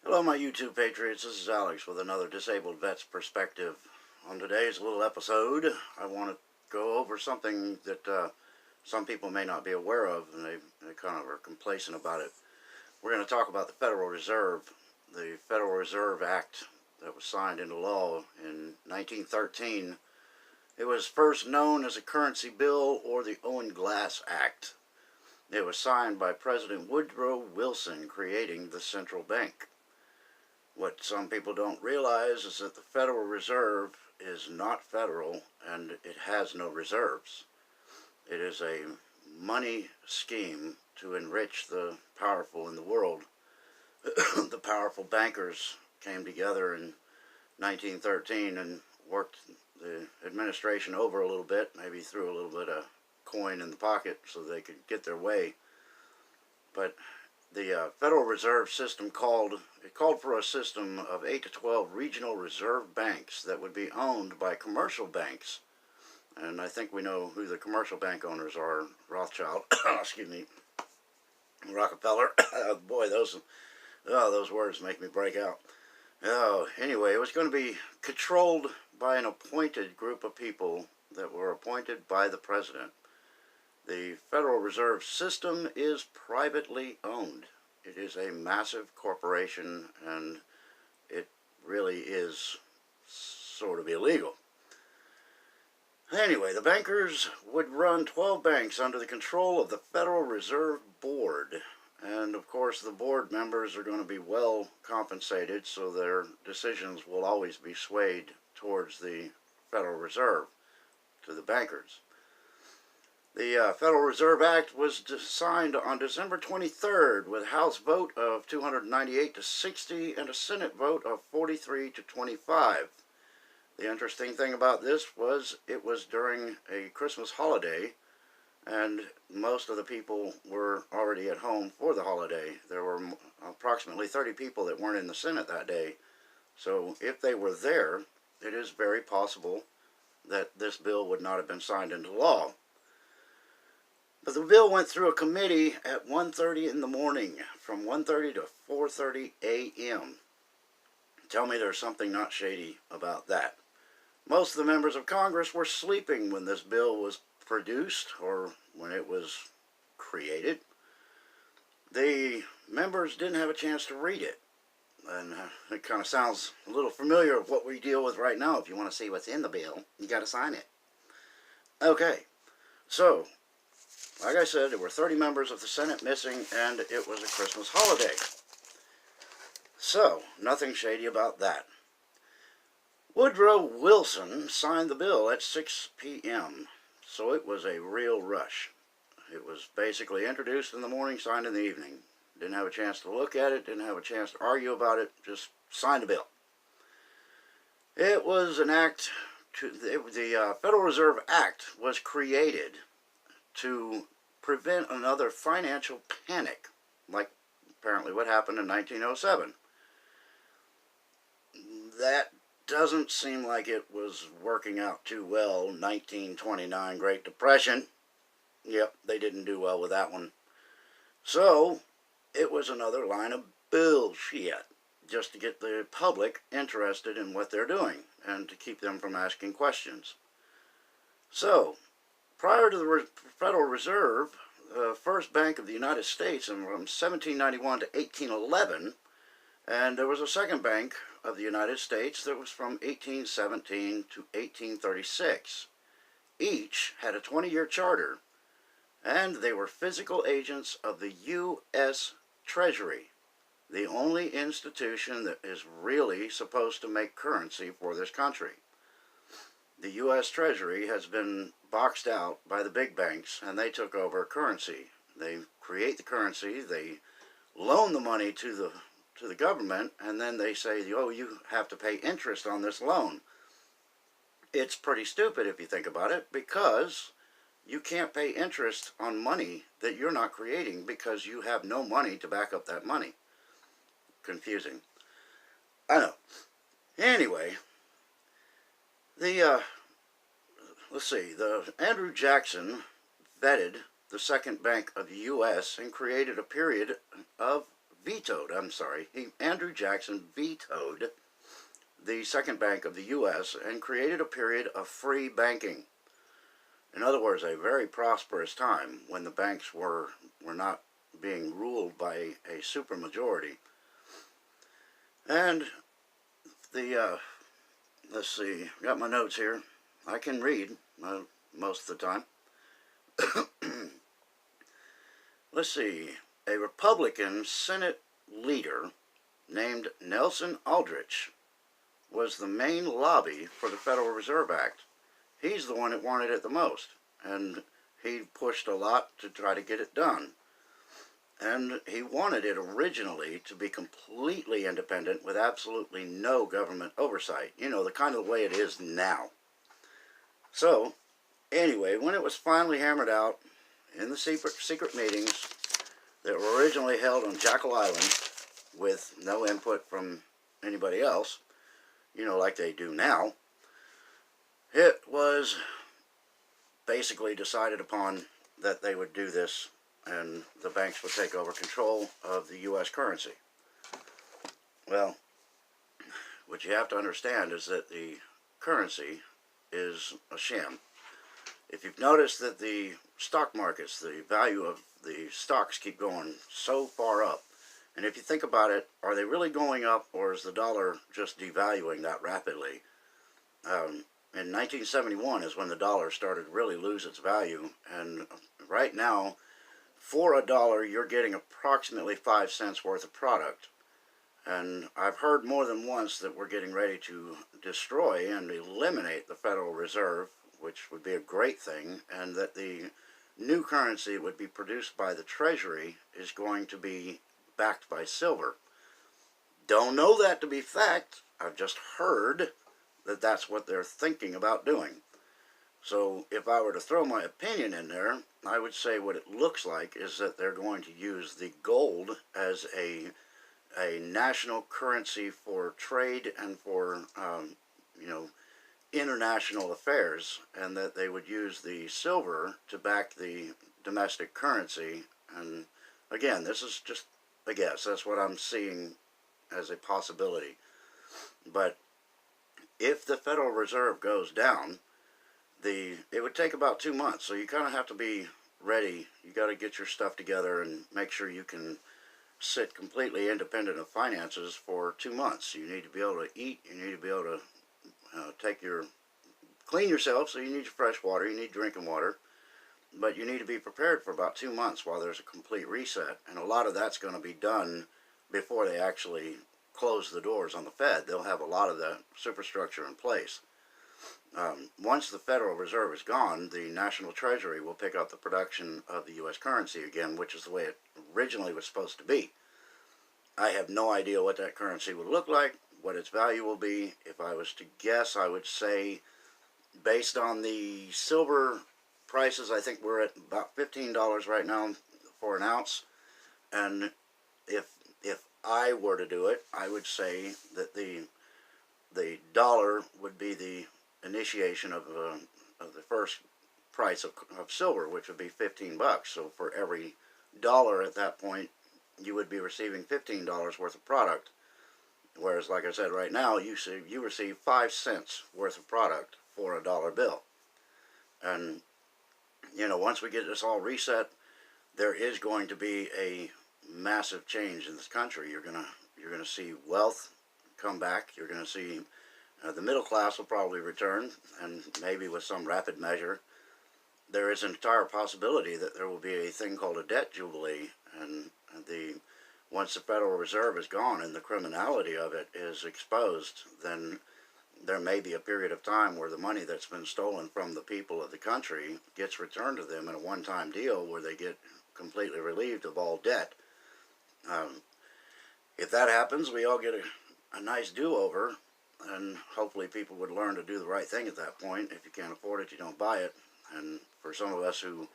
Hello, my YouTube patriots. This is Alex with another Disabled Vet's Perspective. On today's little episode, I want to go over something that some people may not be aware of, and they kind of are complacent about it. We're going to talk about the Federal Reserve, the Federal Reserve Act that was signed into law in 1913. It was first known as a currency bill or the Owen Glass Act. It was signed by President Woodrow Wilson, creating the central bank. What some people don't realize is that the Federal Reserve is not federal and it has no reserves. It is a money scheme to enrich the powerful in the world. The powerful bankers came together in 1913 and worked the administration over a little bit, maybe threw a little bit of coin in the pocket so they could get their way. But the Federal Reserve System called for a system of 8 to 12 regional reserve banks that would be owned by commercial banks. And I think we know who the commercial bank owners are. Rothschild, excuse me, Rockefeller. Boy, those words make me break out. Anyway, it was going to be controlled by an appointed group of people that were appointed by the president. The Federal Reserve System is privately owned. It is a massive corporation, and it really is sort of illegal. Anyway, the bankers would run 12 banks under the control of the Federal Reserve Board. And of course, the board members are going to be well compensated, so their decisions will always be swayed towards the Federal Reserve, to the bankers. The Federal Reserve Act was signed on December 23rd with a House vote of 298 to 60 and a Senate vote of 43 to 25. The interesting thing about this was it was during a Christmas holiday, and most of the people were already at home for the holiday. There were approximately 30 people that weren't in the Senate that day. So if they were there, it is very possible that this bill would not have been signed into law. But the bill went through a committee at 1:30 in the morning, from 1:30 to 4:30 a.m. Tell me there's something not shady about that. Most of the members of Congress were sleeping when this bill was produced, or when it was created. The members didn't have a chance to read it. And it kind of sounds a little familiar with what we deal with right now. If you want to see what's in the bill, you got to sign it. Okay, so like I said, there were 30 members of the Senate missing, and it was a Christmas holiday. So, nothing shady about that. Woodrow Wilson signed the bill at 6 p.m., so it was a real rush. It was basically introduced in the morning, signed in the evening. Didn't have a chance to look at it, didn't have a chance to argue about it, just signed the bill. It was an act, the Federal Reserve Act was created to prevent another financial panic, like apparently what happened in 1907. That doesn't seem like it was working out too well. 1929 Great Depression. Yep, they didn't do well with that one. So, it was another line of bullshit, just to get the public interested in what they're doing, and to keep them from asking questions. So, prior to the Federal Reserve, the first bank of the United States from 1791 to 1811, and there was a second bank of the United States that was from 1817 to 1836. Each had a 20-year charter, and they were physical agents of the U.S. Treasury, the only institution that is really supposed to make currency for this country. The U.S. Treasury has been boxed out by the big banks, and they took over currency. They create the currency, they loan the money to the government, and then they say, oh, you have to pay interest on this loan. It's pretty stupid if you think about it, because you can't pay interest on money that you're not creating because you have no money to back up that money. Confusing. I know. Anyway, let's see, Andrew Jackson vetted the second bank of the U.S. and created a period of Andrew Jackson vetoed the second bank of the U.S. and created a period of free banking. In other words, a very prosperous time when the banks were not being ruled by a supermajority. And let's see, got my notes here. I can read most of the time. Let's see, a Republican Senate leader named Nelson Aldrich was the main lobby for the Federal Reserve Act. He's the one that wanted it the most, and he pushed a lot to try to get it done. And he wanted it originally to be completely independent with absolutely no government oversight. You know, the kind of way it is now. So, anyway, when it was finally hammered out in the secret meetings that were originally held on Jackal Island with no input from anybody else, you know, like they do now, it was basically decided upon that they would do this and the banks would take over control of the U.S. currency. Well, what you have to understand is that the currency is a sham. If you've noticed that the stock markets, the value of the stocks keep going so far up, and if you think about it, are they really going up, or is the dollar just devaluing that rapidly? In 1971 is when the dollar started to really lose its value, and right now, for a dollar, you're getting approximately 5 cents worth of product. And I've heard more than once that we're getting ready to destroy and eliminate the Federal Reserve, which would be a great thing, and that the new currency would be produced by the Treasury is going to be backed by silver. Don't know that to be fact. I've just heard that that's what they're thinking about doing. So if I were to throw my opinion in there, I would say what it looks like is that they're going to use the gold as a national currency for trade and for international affairs, and that they would use the silver to back the domestic currency. And again, this is just a guess. That's what I'm seeing as a possibility. But if the Federal Reserve goes down, it would take about 2 months. So you kind of have to be ready. You got to get your stuff together and make sure you can sit completely independent of finances for 2 months. You need to be able to eat. You need to be able to clean yourself. So you need your fresh water. You need drinking water. But you need to be prepared for about 2 months while there's a complete reset. And a lot of that's going to be done before they actually close the doors on the Fed. They'll have a lot of the superstructure in place. Once the Federal Reserve is gone, the National Treasury will pick up the production of the U.S. currency again, which is the way it originally was supposed to be. I have no idea what that currency would look like, what its value will be. If I was to guess, I would say, based on the silver prices, I think we're at about $15 right now for an ounce. And if I were to do it, I would say that the dollar would be the initiation of the first price of silver, which would be 15 bucks. So for every dollar at that point, you would be receiving $15 worth of product. Whereas, like I said, right now, you receive 5 cents worth of product for a dollar bill. And, you know, once we get this all reset, there is going to be a massive change in this country. You're gonna see wealth come back. You're gonna see the middle class will probably return, and maybe with some rapid measure. There is an entire possibility that there will be a thing called a debt jubilee, and once the Federal Reserve is gone and the criminality of it is exposed, then there may be a period of time where the money that's been stolen from the people of the country gets returned to them in a one-time deal where they get completely relieved of all debt. If that happens, we all get a nice do-over, and hopefully people would learn to do the right thing at that point. If you can't afford it, you don't buy it. And for some of us who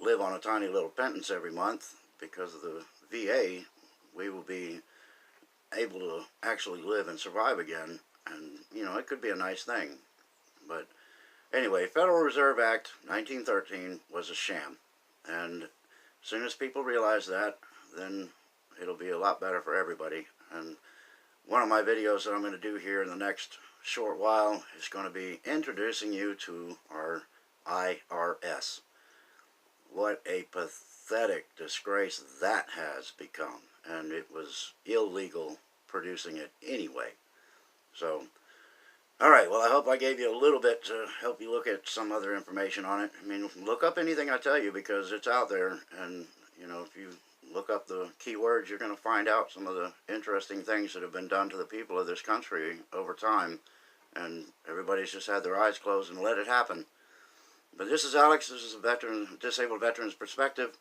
live on a tiny little pittance every month, because of the VA, we will be able to actually live and survive again. And, you know, it could be a nice thing. But anyway, Federal Reserve Act 1913 was a sham. And as soon as people realized that, then it'll be a lot better for everybody. And one of my videos that I'm going to do here in the next short while is going to be introducing you to our IRS. What a pathetic disgrace that has become, and it was illegal producing it anyway. So, alright, well, I hope I gave you a little bit to help you look at some other information on it. I mean, look up anything I tell you, because it's out there, and, you know, if you look up the keywords, you're going to find out some of the interesting things that have been done to the people of this country over time, and everybody's just had their eyes closed and let it happen. But this is Alex. This is a disabled veteran's perspective.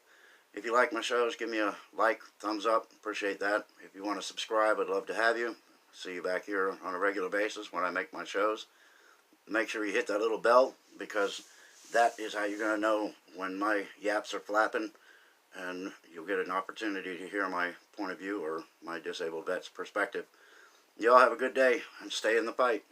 If you like my shows, give me a like, thumbs up. Appreciate that. If you want to subscribe, I'd love to have you. See you back here on a regular basis when I make my shows. Make sure you hit that little bell, because that is how you're going to know when my yaps are flapping, and you'll get an opportunity to hear my point of view, or my disabled vet's perspective. You all have a good day, and stay in the fight.